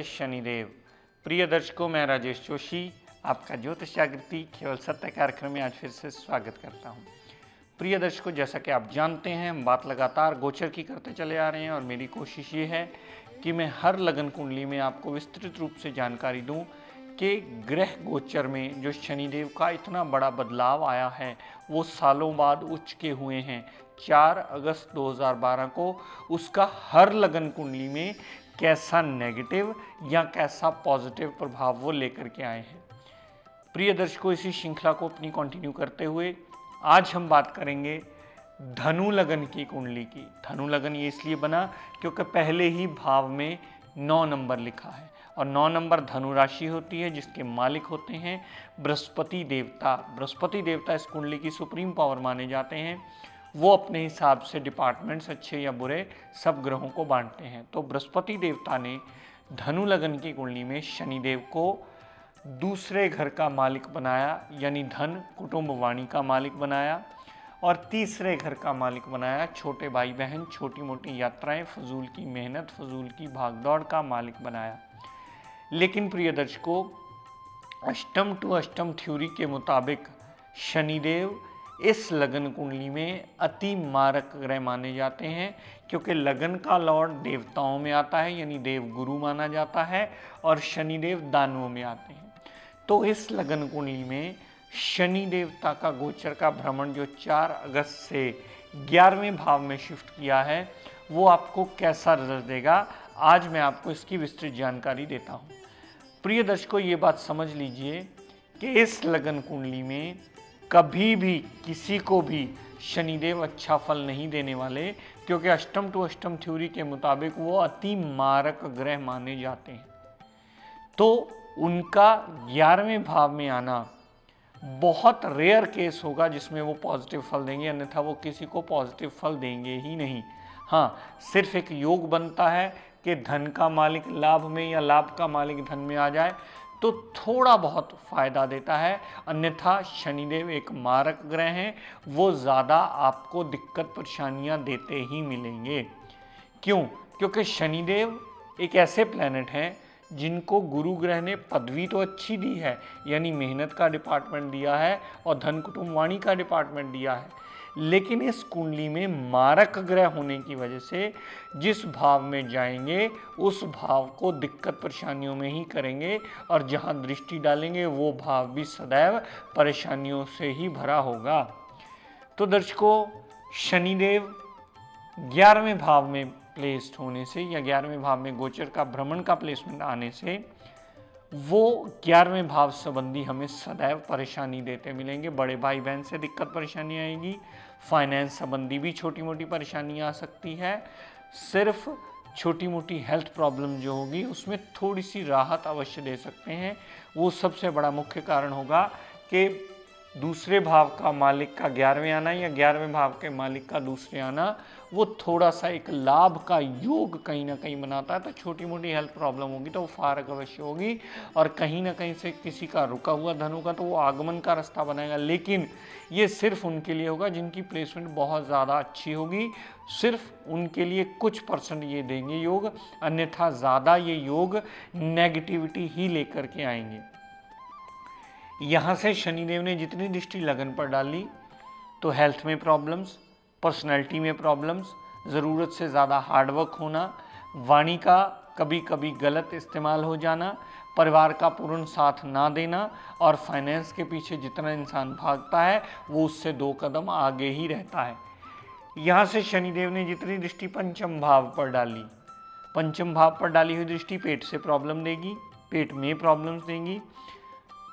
जय शनिदेव। प्रिय दर्शकों, मैं राजेश जोशी आपका ज्योतिष जागृति केवल सत्य कार्यक्रम में आज फिर से स्वागत करता हूं। प्रिय दर्शकों, जैसा कि आप जानते हैं, हम बात लगातार गोचर की करते चले आ रहे हैं और मेरी कोशिश ये है कि मैं हर लगन कुंडली में आपको विस्तृत रूप से जानकारी दूं कि ग्रह गोचर में जो शनिदेव का इतना बड़ा बदलाव आया है, वो सालों बाद उच्च के हुए हैं। 4 अगस्त 2012 को उसका हर लगन कुंडली में कैसा नेगेटिव या कैसा पॉजिटिव प्रभाव वो लेकर के आए हैं। प्रिय दर्शकों, इसी श्रृंखला को अपनी कंटिन्यू करते हुए आज हम बात करेंगे धनु लगन की कुंडली की। धनु लगन ये इसलिए बना क्योंकि पहले ही भाव में 9 नंबर लिखा है और 9 नंबर धनु राशि होती है, जिसके मालिक होते हैं बृहस्पति देवता। बृहस्पति देवता इस कुंडली की सुप्रीम पावर माने जाते हैं। वो अपने हिसाब से डिपार्टमेंट्स अच्छे या बुरे सब ग्रहों को बांटते हैं। तो बृहस्पति देवता ने धनु लगन की कुंडली में शनिदेव को दूसरे घर का मालिक बनाया, यानी धन कुटुंब वाणी का मालिक बनाया, और तीसरे घर का मालिक बनाया छोटे भाई बहन, छोटी मोटी यात्राएं, फजूल की मेहनत, फजूल की भागदौड़ का मालिक बनाया। लेकिन प्रिय दर्शकों, अष्टम टू अष्टम थ्योरी के मुताबिक शनिदेव इस लगन कुंडली में अति मारक ग्रह माने जाते हैं, क्योंकि लगन का लॉर्ड देवताओं में आता है, यानी देव गुरु माना जाता है, और शनिदेव दानवों में आते हैं। तो इस लगन कुंडली में शनि देवता का गोचर का भ्रमण जो 4 अगस्त से 11वें भाव में शिफ्ट किया है, वो आपको कैसा रिजल्ट देगा, आज मैं आपको इसकी विस्तृत जानकारी देता हूँ। प्रिय दर्शकों, ये बात समझ लीजिए कि इस लगन कुंडली में कभी भी किसी को भी शनिदेव अच्छा फल नहीं देने वाले, क्योंकि अष्टम टू अष्टम थ्योरी के मुताबिक वो अति मारक ग्रह माने जाते हैं। तो उनका 11वें भाव में आना बहुत रेयर केस होगा जिसमें वो पॉजिटिव फल देंगे, अन्यथा वो किसी को पॉजिटिव फल देंगे ही नहीं। हाँ, सिर्फ एक योग बनता है कि धन का मालिक लाभ में या लाभ का मालिक धन में आ जाए, तो थोड़ा बहुत फायदा देता है, अन्यथा शनिदेव एक मारक ग्रह हैं, वो ज़्यादा आपको दिक्कत परेशानियां देते ही मिलेंगे। क्यों? क्योंकि शनिदेव एक ऐसे प्लैनेट हैं जिनको गुरु ग्रह ने पदवी तो अच्छी दी है, यानी मेहनत का डिपार्टमेंट दिया है और धन कुटुंब वाणी का डिपार्टमेंट दिया है, लेकिन इस कुंडली में मारक ग्रह होने की वजह से जिस भाव में जाएंगे उस भाव को दिक्कत परेशानियों में ही करेंगे, और जहां दृष्टि डालेंगे वो भाव भी सदैव परेशानियों से ही भरा होगा। तो दर्शकों, शनिदेव 11वें भाव में प्लेस्ड होने से या 11वें भाव में गोचर का भ्रमण का प्लेसमेंट आने से वो 11वें भाव संबंधी हमें सदैव परेशानी देते मिलेंगे। बड़े भाई बहन से दिक्कत परेशानी आएगी, फाइनेंस संबंधी भी छोटी मोटी परेशानी आ सकती है, सिर्फ छोटी मोटी हेल्थ प्रॉब्लम जो होगी उसमें थोड़ी सी राहत अवश्य दे सकते हैं। वो सबसे बड़ा मुख्य कारण होगा कि दूसरे भाव का मालिक का 11वें आना या 11वें भाव के मालिक का दूसरे आना, वो थोड़ा सा एक लाभ का योग कहीं ना कहीं बनाता है। तो छोटी मोटी हेल्थ प्रॉब्लम होगी तो वो फारक अवश्य होगी, और कहीं ना कहीं से किसी का रुका हुआ धन होगा तो वो आगमन का रास्ता बनाएगा। लेकिन ये सिर्फ उनके लिए होगा जिनकी प्लेसमेंट बहुत ज़्यादा अच्छी होगी, सिर्फ उनके लिए कुछ परसेंट ये देंगे योग, अन्यथा ज़्यादा ये योग नेगेटिविटी ही लेकर के आएंगे। यहाँ से शनिदेव ने जितनी दृष्टि लगन पर डाली, तो हेल्थ में प्रॉब्लम्स, पर्सनैलिटी में प्रॉब्लम्स, ज़रूरत से ज़्यादा हार्डवर्क होना, वाणी का कभी कभी गलत इस्तेमाल हो जाना, परिवार का पूर्ण साथ ना देना, और फाइनेंस के पीछे जितना इंसान भागता है वो उससे 2 कदम आगे ही रहता है। यहाँ से शनिदेव ने जितनी दृष्टि पंचम भाव पर डाली, पंचम भाव पर डाली हुई दृष्टि पेट से प्रॉब्लम देगी, पेट में प्रॉब्लम्स देंगी,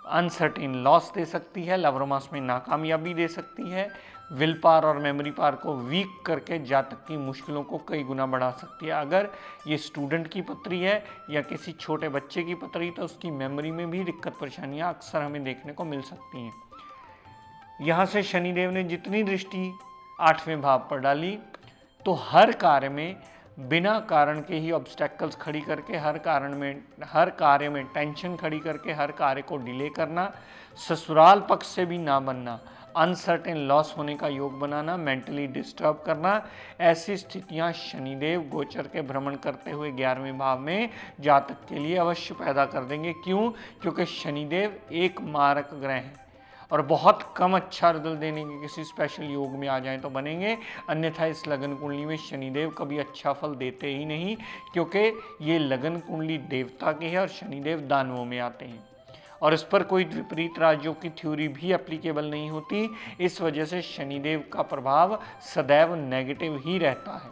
अनसर्टेन लॉस दे सकती है, लव रोमांस में नाकामयाबी दे सकती है, विल पावर और मेमोरी पावर को वीक करके जातक की मुश्किलों को कई गुना बढ़ा सकती है। अगर ये स्टूडेंट की पत्री है या किसी छोटे बच्चे की पत्री, तो उसकी मेमोरी में भी दिक्कत परेशानियां अक्सर हमें देखने को मिल सकती हैं। यहाँ से शनिदेव ने जितनी दृष्टि 8वें भाव पर डाली, तो हर कार्य में बिना कारण के ही ऑब्स्टेकल्स खड़ी करके, हर कार्य में टेंशन खड़ी करके हर कार्य को डिले करना, ससुराल पक्ष से भी ना बनना, अनसर्टेन लॉस होने का योग बनाना, मेंटली डिस्टर्ब करना, ऐसी स्थितियां शनिदेव गोचर के भ्रमण करते हुए 11वें भाव में जातक के लिए अवश्य पैदा कर देंगे। क्यों? क्योंकि शनिदेव एक मारक ग्रह है और बहुत कम अच्छा रिजल्ट देने के किसी स्पेशल योग में आ जाएं तो बनेंगे, अन्यथा इस लगन कुंडली में शनिदेव कभी अच्छा फल देते ही नहीं, क्योंकि ये लगन कुंडली देवता की है और शनिदेव दानवों में आते हैं और इस पर कोई विपरीत राज्यों की थ्योरी भी एप्लीकेबल नहीं होती। इस वजह से शनिदेव का प्रभाव सदैव नेगेटिव ही रहता है।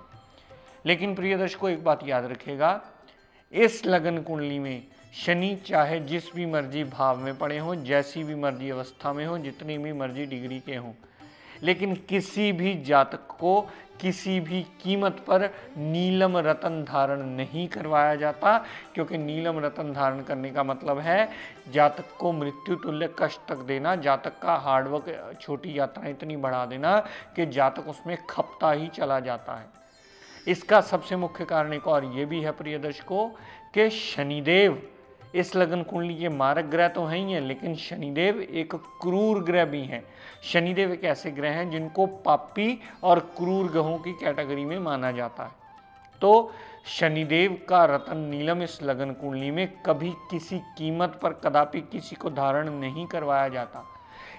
लेकिन प्रिय दर्शकों, एक बात याद रखिएगा, इस लगन कुंडली में शनि चाहे जिस भी मर्जी भाव में पड़े हों, जैसी भी मर्जी अवस्था में हो, जितनी भी मर्जी डिग्री के हों, लेकिन किसी भी जातक को किसी भी कीमत पर नीलम रतन धारण नहीं करवाया जाता, क्योंकि नीलम रतन धारण करने का मतलब है जातक को मृत्यु तुल्य कष्ट तक देना, जातक का हार्डवर्क, छोटी यात्राएं इतनी बढ़ा देना कि जातक उसमें खपता ही चला जाता है। इसका सबसे मुख्य कारण एक और ये भी है प्रिय दर्शकों कि शनिदेव इस लगन कुंडली के मारक ग्रह तो हैं ही हैं, लेकिन शनिदेव एक क्रूर ग्रह भी हैं। शनिदेव एक ऐसे ग्रह हैं जिनको पापी और क्रूर ग्रहों की कैटेगरी में माना जाता है। तो शनिदेव का रतन नीलम इस लगन कुंडली में कभी किसी कीमत पर कदापि किसी को धारण नहीं करवाया जाता।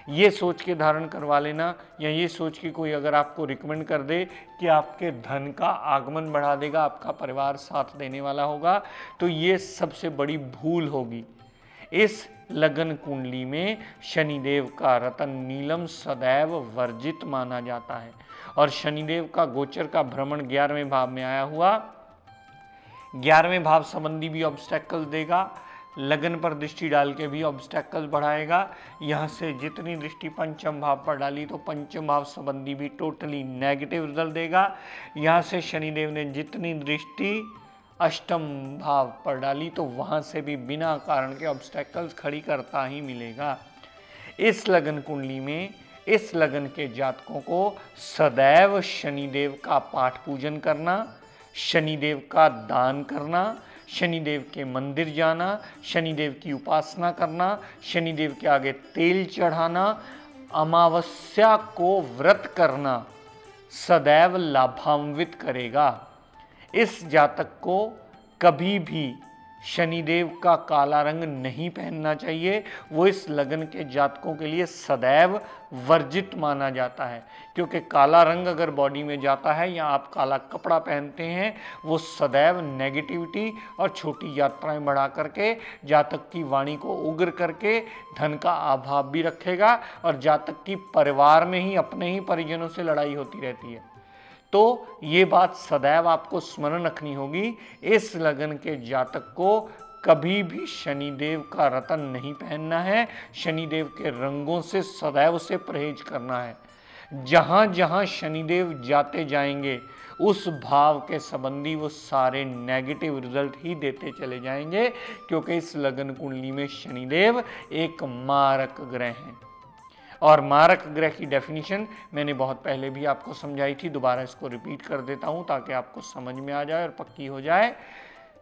ये सोच के धारण करवा लेना या ये सोच के कोई अगर आपको रिकमेंड कर दे कि आपके धन का आगमन बढ़ा देगा, आपका परिवार साथ देने वाला होगा, तो ये सबसे बड़ी भूल होगी। इस लगन कुंडली में शनिदेव का रतन नीलम सदैव वर्जित माना जाता है और शनिदेव का गोचर का भ्रमण 11वें भाव में आया हुआ 11वें भाव संबंधी भी ऑब्स्टेकल्स देगा, लगन पर दृष्टि डाल के भी ऑब्स्टेकल्स बढ़ाएगा। यहाँ से जितनी दृष्टि पंचम भाव पर डाली तो पंचम भाव संबंधी भी टोटली नेगेटिव रिजल्ट देगा। यहाँ से शनिदेव ने जितनी दृष्टि अष्टम भाव पर डाली तो वहाँ से भी बिना कारण के ऑब्स्टेकल्स खड़ी करता ही मिलेगा। इस लगन कुंडली में इस लगन के जातकों को सदैव शनिदेव का पाठ पूजन करना, शनिदेव का दान करना, शनिदेव के मंदिर जाना, शनिदेव की उपासना करना, शनिदेव के आगे तेल चढ़ाना, अमावस्या को व्रत करना सदैव लाभान्वित करेगा। इस जातक को कभी भी शनिदेव का काला रंग नहीं पहनना चाहिए। वो इस लगन के जातकों के लिए सदैव वर्जित माना जाता है, क्योंकि काला रंग अगर बॉडी में जाता है या आप काला कपड़ा पहनते हैं, वो सदैव नेगेटिविटी और छोटी यात्राएं बढ़ा करके जातक की वाणी को उग्र करके धन का अभाव भी रखेगा और जातक की परिवार में ही अपने ही परिजनों से लड़ाई होती रहती है। तो ये बात सदैव आपको स्मरण रखनी होगी। इस लगन के जातक को कभी भी शनिदेव का रतन नहीं पहनना है, शनिदेव के रंगों से सदैव से परहेज करना है। जहाँ जहाँ शनिदेव जाते जाएंगे उस भाव के संबंधी वो सारे नेगेटिव रिजल्ट ही देते चले जाएंगे, क्योंकि इस लगन कुंडली में शनिदेव एक मारक ग्रह हैं। और मारक ग्रह की डेफिनेशन मैंने बहुत पहले भी आपको समझाई थी, दोबारा इसको रिपीट कर देता हूँ ताकि आपको समझ में आ जाए और पक्की हो जाए।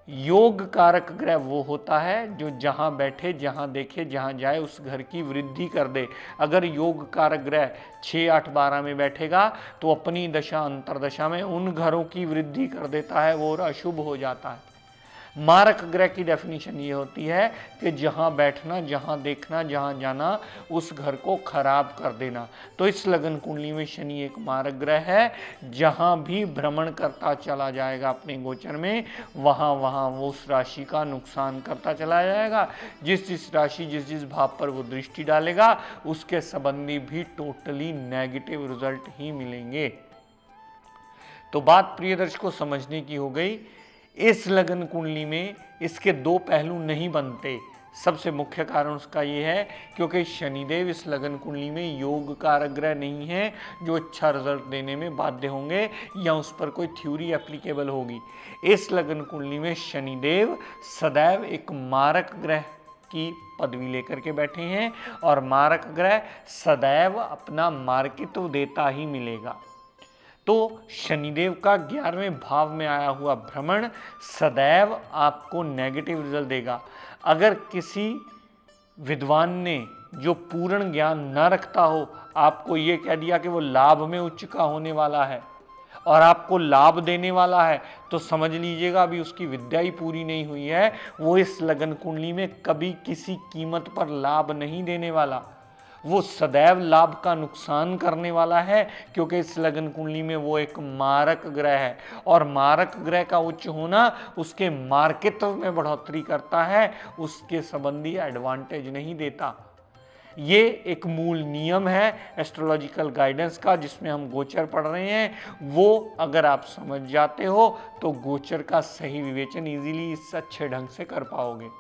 योग कारक ग्रह वो होता है जो जहाँ बैठे, जहाँ देखे, जहाँ जाए उस घर की वृद्धि कर दे। अगर योग कारक ग्रह 6, 8, 12 में बैठेगा तो अपनी दशा अंतरदशा में उन घरों की वृद्धि कर देता है, वो और अशुभ हो जाता है। मारक ग्रह की डेफिनेशन ये होती है कि जहाँ बैठना, जहाँ देखना, जहाँ जाना उस घर को खराब कर देना। तो इस लगन कुंडली में शनि एक मारक ग्रह है, जहाँ भी भ्रमण करता चला जाएगा अपने गोचर में, वहाँ वहाँ वो उस राशि का नुकसान करता चला जाएगा। जिस जिस राशि, जिस जिस भाव पर वो दृष्टि डालेगा उसके संबंधी भी टोटली नेगेटिव रिजल्ट ही मिलेंगे। तो बात प्रिय दर्शकों समझने की हो गई। इस लगन कुंडली में इसके दो पहलू नहीं बनते। सबसे मुख्य कारण उसका ये है क्योंकि शनिदेव इस लगन कुंडली में योग कारक ग्रह नहीं है जो अच्छा रिजल्ट देने में बाध्य होंगे या उस पर कोई थ्योरी एप्लीकेबल होगी। इस लगन कुंडली में शनिदेव सदैव एक मारक ग्रह की पदवी लेकर के बैठे हैं और मारक ग्रह सदैव अपना मार्कित्व देता ही मिलेगा। तो शनिदेव का 11वें भाव में आया हुआ भ्रमण सदैव आपको नेगेटिव रिजल्ट देगा। अगर किसी विद्वान ने जो पूर्ण ज्ञान न रखता हो, आपको ये कह दिया कि वो लाभ में उच्च का होने वाला है और आपको लाभ देने वाला है, तो समझ लीजिएगा अभी उसकी विद्या ही पूरी नहीं हुई है। वो इस लगन कुंडली में कभी किसी कीमत पर लाभ नहीं देने वाला, वो सदैव लाभ का नुकसान करने वाला है, क्योंकि इस लगन कुंडली में वो एक मारक ग्रह है और मारक ग्रह का उच्च होना उसके मार्कित्व में बढ़ोतरी करता है, उसके संबंधी एडवांटेज नहीं देता। ये एक मूल नियम है एस्ट्रोलॉजिकल गाइडेंस का, जिसमें हम गोचर पढ़ रहे हैं। वो अगर आप समझ जाते हो तो गोचर का सही विवेचन इजीली इस अच्छे ढंग से कर पाओगे।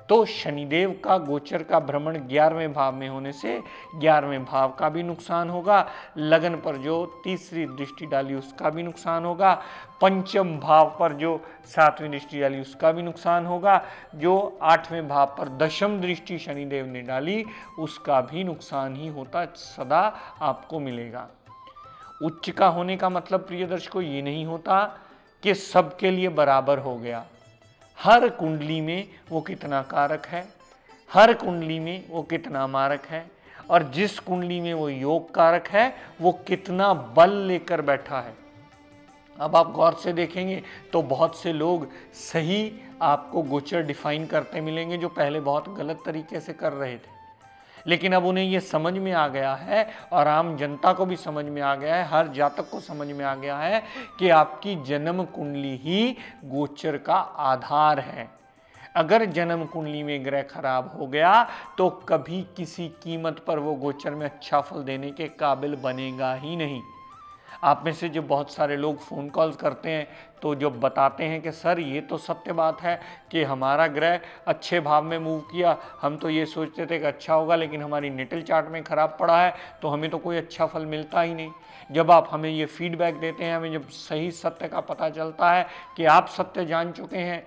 तो शनिदेव का गोचर का भ्रमण 11वें भाव में होने से 11वें भाव का भी नुकसान होगा, लगन पर जो तीसरी दृष्टि डाली उसका भी नुकसान होगा, पंचम भाव पर जो 7वीं दृष्टि डाली उसका भी नुकसान होगा, जो 8वें भाव पर दशम दृष्टि शनिदेव ने डाली उसका भी नुकसान ही होता सदा आपको मिलेगा। उच्च का होने का मतलब प्रिय दर्शकों ये नहीं होता कि सबके लिए बराबर हो गया। हर कुंडली में वो कितना कारक है, हर कुंडली में वो कितना मारक है, और जिस कुंडली में वो योग कारक है वो कितना बल लेकर बैठा है। अब आप गौर से देखेंगे तो बहुत से लोग सही आपको गोचर डिफाइन करते मिलेंगे जो पहले बहुत गलत तरीके से कर रहे थे, लेकिन अब उन्हें ये समझ में आ गया है और आम जनता को भी समझ में आ गया है, हर जातक को समझ में आ गया है कि आपकी जन्म कुंडली ही गोचर का आधार है। अगर जन्म कुंडली में ग्रह खराब हो गया तो कभी किसी कीमत पर वो गोचर में अच्छा फल देने के काबिल बनेगा ही नहीं। आप में से जो बहुत सारे लोग फ़ोन कॉल्स करते हैं तो जो बताते हैं कि सर ये तो सत्य बात है कि हमारा ग्रह अच्छे भाव में मूव किया, हम तो ये सोचते थे कि अच्छा होगा, लेकिन हमारी नेटल चार्ट में ख़राब पड़ा है तो हमें तो कोई अच्छा फल मिलता ही नहीं। जब आप हमें ये फीडबैक देते हैं, हमें जब सही सत्य का पता चलता है कि आप सत्य जान चुके हैं,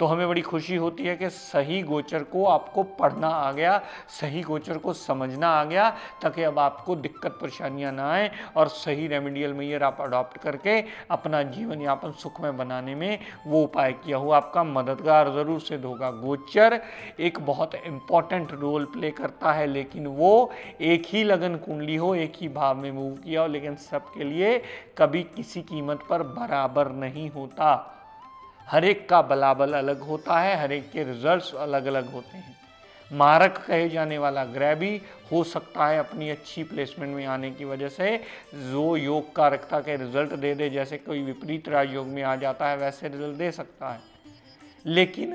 तो हमें बड़ी खुशी होती है कि सही गोचर को आपको पढ़ना आ गया, सही गोचर को समझना आ गया, ताकि अब आपको दिक्कत परेशानियां ना आए और सही रेमेडियल मेजर आप अडॉप्ट करके अपना जीवन यापन सुखमय बनाने में वो उपाय किया हुआ आपका मददगार ज़रूर सिद्ध होगा। गोचर एक बहुत इम्पॉर्टेंट रोल प्ले करता है, लेकिन वो एक ही लगन कुंडली हो, एक ही भाव में मूव किया हो, लेकिन सबके लिए कभी किसी कीमत पर बराबर नहीं होता। हर एक का बलाबल अलग होता है, हर एक के रिजल्ट्स अलग अलग होते हैं। मारक कहे जाने वाला ग्रह भी हो सकता है अपनी अच्छी प्लेसमेंट में आने की वजह से जो योग कारकता के रिजल्ट दे दे, जैसे कोई विपरीत राजयोग में आ जाता है वैसे रिजल्ट दे सकता है, लेकिन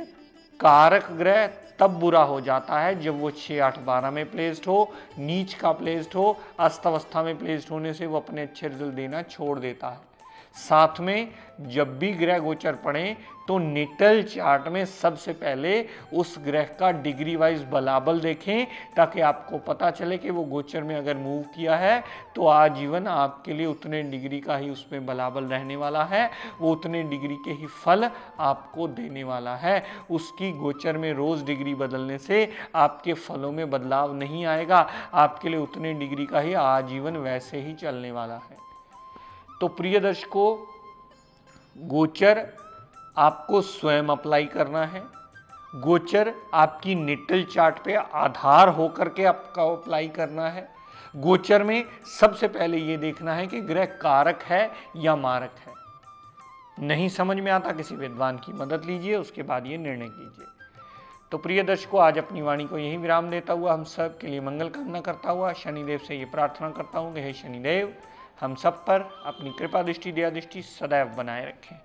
कारक ग्रह तब बुरा हो जाता है जब वो 6, 8, 12 में प्लेस्ड हो, नीच का प्लेस्ड हो, अस्त अवस्था में प्लेस्ड होने से वो अपने अच्छे रिजल्ट देना छोड़ देता है। साथ में जब भी ग्रह गोचर पड़े तो नेटल चार्ट में सबसे पहले उस ग्रह का डिग्री वाइज बलाबल देखें, ताकि आपको पता चले कि वो गोचर में अगर मूव किया है तो आजीवन आपके लिए उतने डिग्री का ही उसमें बलाबल रहने वाला है, वो उतने डिग्री के ही फल आपको देने वाला है। उसकी गोचर में रोज़ डिग्री बदलने से आपके फलों में बदलाव नहीं आएगा, आपके लिए उतने डिग्री का ही आजीवन वैसे ही चलने वाला है। तो प्रिय दर्शकों, गोचर आपको स्वयं अप्लाई करना है। गोचर आपकी नेटल चार्ट पे आधार होकर के आपका अप्लाई करना है। गोचर में सबसे पहले ये देखना है कि ग्रह कारक है या मारक है। नहीं समझ में आता, किसी विद्वान की मदद लीजिए, उसके बाद ये निर्णय कीजिए। तो प्रिय दर्शकों, आज अपनी वाणी को यही विराम देता हुआ हम सब के लिए मंगल कामना करता हुआ शनिदेव से ये प्रार्थना करता हूँ कि हे शनिदेव, हम सब पर अपनी कृपा दृष्टि, दया दृष्टि सदैव बनाए रखें।